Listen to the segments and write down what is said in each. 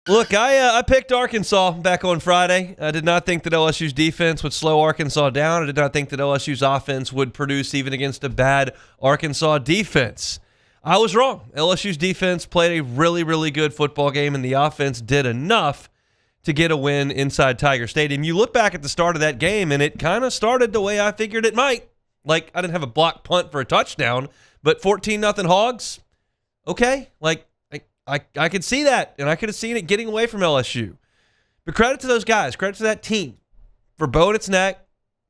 Look, I picked Arkansas back on Friday. I did not think that LSU's defense would slow Arkansas down. I did not think that LSU's offense would produce even against a bad Arkansas defense. I was wrong. LSU's defense played a really, really good football game, and the offense did enough to get a win inside Tiger Stadium. You look back at the start of that game, and it kind of started the way I figured it might. Like, I didn't have a block punt for a touchdown, but 14-0 Hogs, okay. Like, I could see that, and I could have seen it getting away from LSU. But credit to those guys, credit to that team for bowing its neck,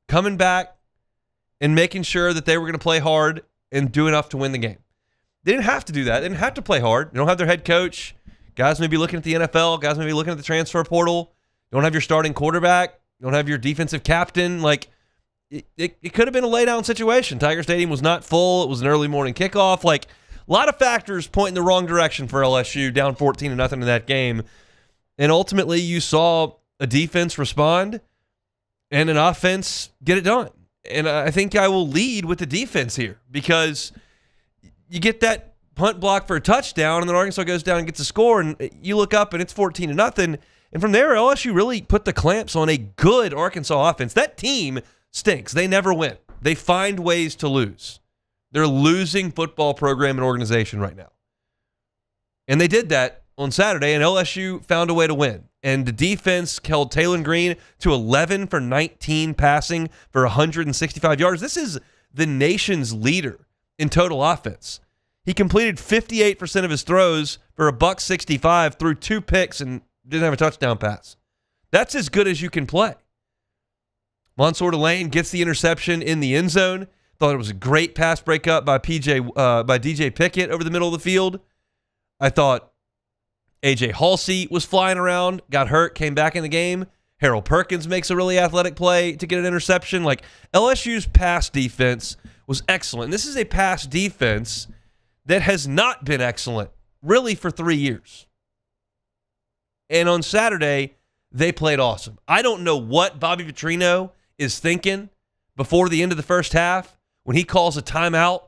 coming back, and making sure that they were going to play hard and do enough to win the game. They didn't have to do that. They didn't have to play hard. They don't have their head coach. Guys may be looking at the NFL. Guys may be looking at the transfer portal. You don't have your starting quarterback. You don't have your defensive captain. Like, it could have been a lay-down situation. Tiger Stadium was not full. It was an early morning kickoff. Like, a lot of factors point in the wrong direction for LSU, down 14-0 in that game. And ultimately, you saw a defense respond and an offense get it done. And I think I will lead with the defense here because you get that punt block for a touchdown, and then Arkansas goes down and gets a score, and you look up, and it's 14-0. And from there, LSU really put the clamps on a good Arkansas offense. That team stinks. They never win. They find ways to lose. They're a losing football program and organization right now. And they did that on Saturday, and LSU found a way to win. And the defense held Taylor Green to 11 for 19 passing for 165 yards. This is the nation's leader in total offense. He completed 58% of his throws for $165, threw 2 picks, and didn't have a touchdown pass. That's as good as you can play. Mansoor Delane gets the interception in the end zone. Thought it was a great pass breakup by DJ Pickett over the middle of the field. I thought A.J. Halsey was flying around, got hurt, came back in the game. Harold Perkins makes a really athletic play to get an interception. Like, LSU's pass defense was excellent. This is a pass defense that has not been excellent really for 3 years. And on Saturday, they played awesome. I don't know what Bobby Petrino is thinking before the end of the first half when he calls a timeout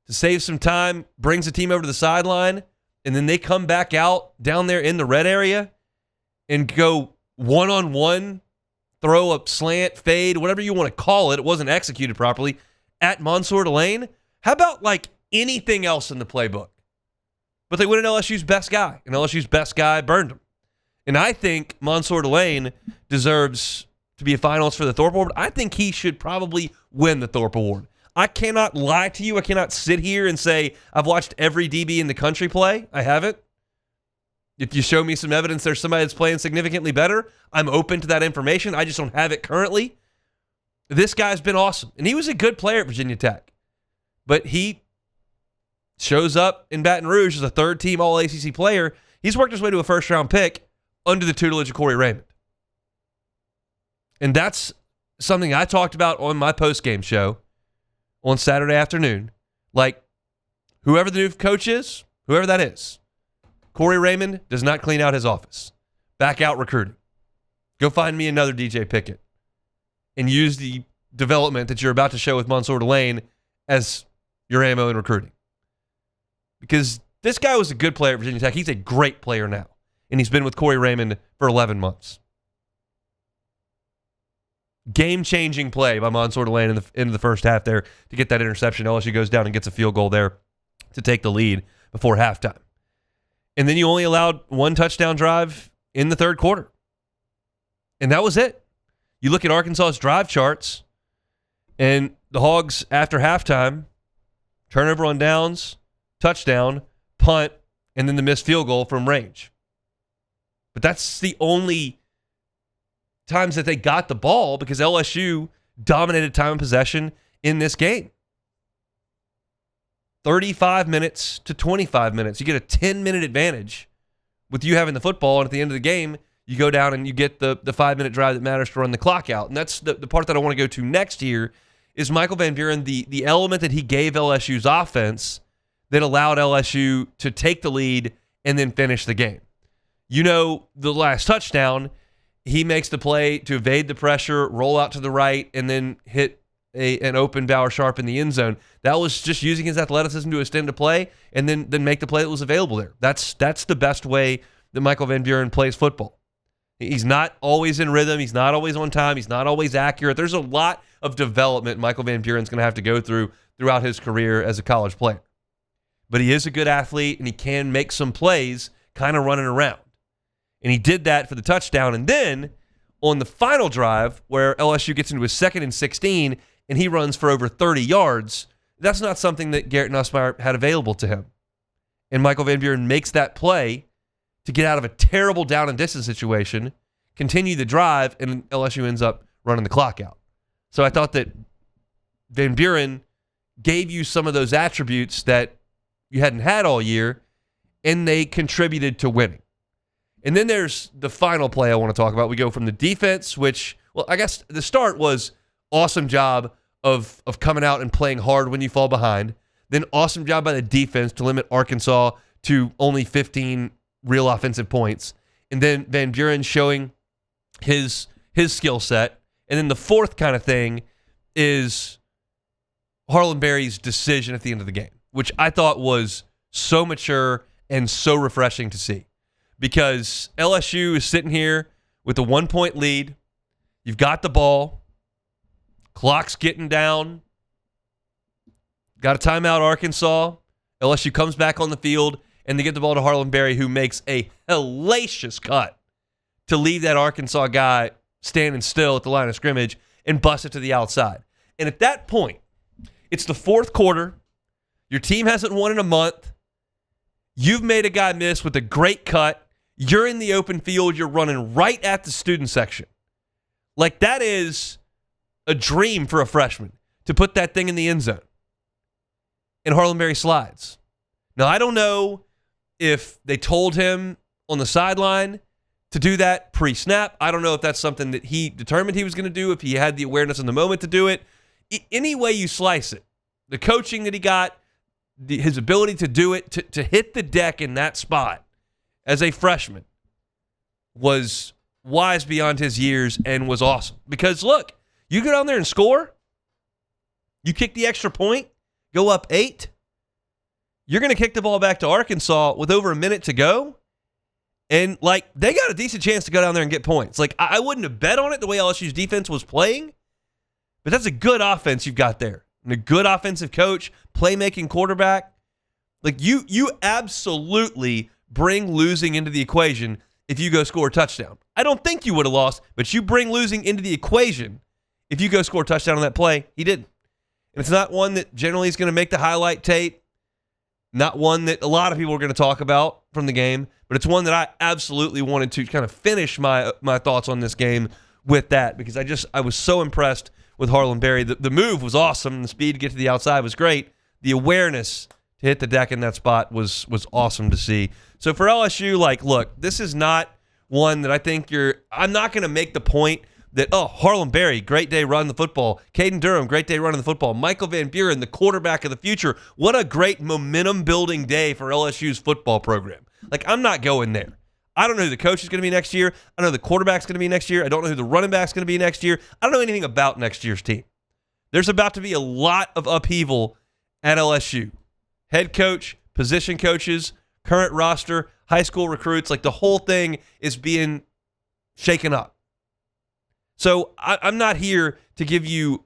to save some time, brings the team over to the sideline, and then they come back out down there in the red area and go one-on-one, throw a slant, fade, whatever you want to call it. It wasn't executed properly at Mansoor Delane. How about, like, anything else in the playbook? But they went at LSU's best guy, and LSU's best guy burned him. And I think Mansoor Delane deserves to be a finalist for the Thorpe Award. I think he should probably win the Thorpe Award. I cannot lie to you. I cannot sit here and say I've watched every DB in the country play. I haven't. If you show me some evidence there's somebody that's playing significantly better, I'm open to that information. I just don't have it currently. This guy's been awesome. And he was a good player at Virginia Tech. But he shows up in Baton Rouge as a third-team All-ACC player. He's worked his way to a first-round pick under the tutelage of Corey Raymond. And that's something I talked about on my post-game show on Saturday afternoon. Like, whoever the new coach is, whoever that is, Corey Raymond does not clean out his office. Back out recruiting. Go find me another DJ Pickett and use the development that you're about to show with Mansoor Delane as your ammo in recruiting. Because this guy was a good player at Virginia Tech. He's a great player now. And he's been with Corey Raymond for 11 months. Game-changing play by Mansoor Delane in the end of the first half there to get that interception. LSU goes down and gets a field goal there to take the lead before halftime. And then you only allowed one touchdown drive in the third quarter. And that was it. You look at Arkansas's drive charts, and the Hogs, after halftime, turnover on downs, touchdown, punt, and then the missed field goal from range. But that's the only times that they got the ball because LSU dominated time and possession in this game. 35 minutes to 25 minutes. You get a 10-minute advantage with you having the football, and at the end of the game, you go down and you get the 5-minute drive that matters to run the clock out. And that's the part that I want to go to next here is Michael Van Buren, the element that he gave LSU's offense that allowed LSU to take the lead and then finish the game. You know, the last touchdown, he makes the play to evade the pressure, roll out to the right, and then hit an open Bauer Sharp in the end zone. That was just using his athleticism to extend a play and then make the play that was available there. That's the best way that Michael Van Buren plays football. He's not always in rhythm. He's not always on time. He's not always accurate. There's a lot of development Michael Van Buren's going to have to go through throughout his career as a college player. But he is a good athlete, and he can make some plays kind of running around. And he did that for the touchdown. And then on the final drive, where LSU gets into his 2nd and 16, and he runs for over 30 yards, that's not something that Garrett Nussmeier had available to him. And Michael Van Buren makes that play to get out of a terrible down and distance situation, continue the drive, and LSU ends up running the clock out. So I thought that Van Buren gave you some of those attributes that you hadn't had all year, and they contributed to winning. And then there's the final play I want to talk about. We go from the defense, which, well, I guess the start was awesome job of coming out and playing hard when you fall behind. Then awesome job by the defense to limit Arkansas to only 15 real offensive points. And then Van Buren showing his skill set. And then the fourth kind of thing is Harlem Berry's decision at the end of the game, which I thought was so mature and so refreshing to see. Because LSU is sitting here with a 1-point lead. You've got the ball. Clock's getting down. Got a timeout, Arkansas. LSU comes back on the field, and they get the ball to Harlem Berry, who makes a hellacious cut to leave that Arkansas guy standing still at the line of scrimmage and bust it to the outside. And at that point, it's the fourth quarter. Your team hasn't won in a month. You've made a guy miss with a great cut. You're in the open field. You're running right at the student section. Like, that is a dream for a freshman, to put that thing in the end zone. And Harlem Berry slides. Now, I don't know if they told him on the sideline to do that pre-snap. I don't know if that's something that he determined he was going to do, if he had the awareness in the moment to do it. Any way you slice it, the coaching that he got, his ability to do it, to hit the deck in that spot as a freshman was wise beyond his years and was awesome. Because, look, you go down there and score, you kick the extra point, go up 8, you're going to kick the ball back to Arkansas with over a minute to go, and, like, they got a decent chance to go down there and get points. Like, I wouldn't have bet on it the way LSU's defense was playing, but that's a good offense you've got there. And a good offensive coach, playmaking quarterback. Like, you absolutely bring losing into the equation if you go score a touchdown. I don't think you would have lost, but you bring losing into the equation if you go score a touchdown on that play. He didn't. And it's not one that generally is going to make the highlight tape, not one that a lot of people are going to talk about from the game, but it's one that I absolutely wanted to kind of finish my thoughts on this game with that, because I was so impressed with Harlem Berry. The move was awesome. The speed to get to the outside was great. The awareness to hit the deck in that spot was awesome to see. So for LSU, like, look, this is not one that I think I'm not going to make the point that, oh, Harlem Berry, great day running the football. Caden Durham, great day running the football. Michael Van Buren, the quarterback of the future. What a great momentum-building day for LSU's football program. Like, I'm not going there. I don't know who the coach is going to be next year. I don't know who the quarterback's going to be next year. I don't know who the running back's going to be next year. I don't know anything about next year's team. There's about to be a lot of upheaval at LSU. Head coach, position coaches, current roster, high school recruits, like the whole thing is being shaken up. So I'm not here to give you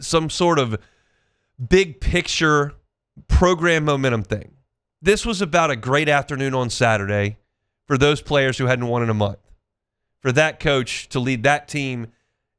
some sort of big picture program momentum thing. This was about a great afternoon on Saturday for those players who hadn't won in a month. For that coach to lead that team,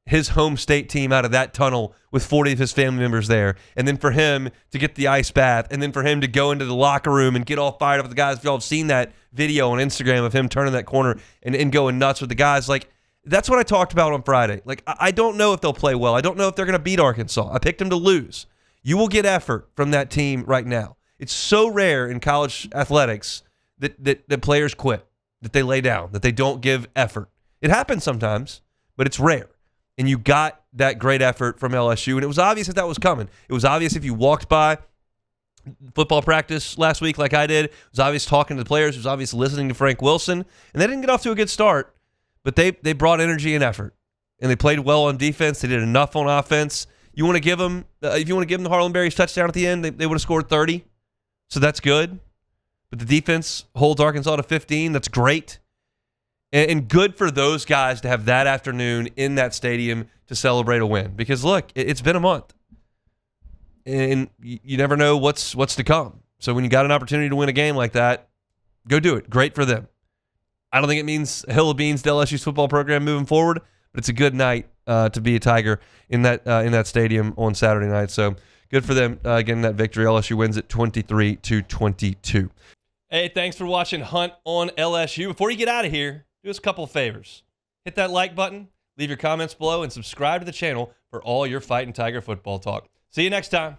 his home state team, out of that tunnel with 40 of his family members there, and then for him to get the ice bath, and then for him to go into the locker room and get all fired up with the guys. If y'all have seen that video on Instagram of him turning that corner and going nuts with the guys, like, that's what I talked about on Friday. Like, I don't know if they'll play well. I don't know if they're going to beat Arkansas. I picked them to lose. You will get effort from that team right now. It's so rare in college athletics that players quit, that they lay down, that they don't give effort. It happens sometimes, but it's rare. And you got that great effort from LSU, and it was obvious that was coming. It was obvious if you walked by football practice last week like I did. It was obvious talking to the players. It was obvious listening to Frank Wilson. And they didn't get off to a good start, but they brought energy and effort, and they played well on defense. They did enough on offense. You want to give them, if you want to give them the Harlem Berry's touchdown at the end, they would have scored 30, so that's good. but the defense holds Arkansas to 15. That's great. And good for those guys to have that afternoon in that stadium to celebrate a win. Because, look, it's been a month. And you never know what's to come. So when you got an opportunity to win a game like that, go do it. Great for them. I don't think it means a hill of beans to LSU's football program moving forward, but it's a good night to be a Tiger in that stadium on Saturday night. So good for them getting that victory. LSU wins it 23-22. Hey, thanks for watching Hunt on LSU. Before you get out of here, do us a couple of favors. Hit that like button, leave your comments below, and subscribe to the channel for all your Fighting Tiger football talk. See you next time.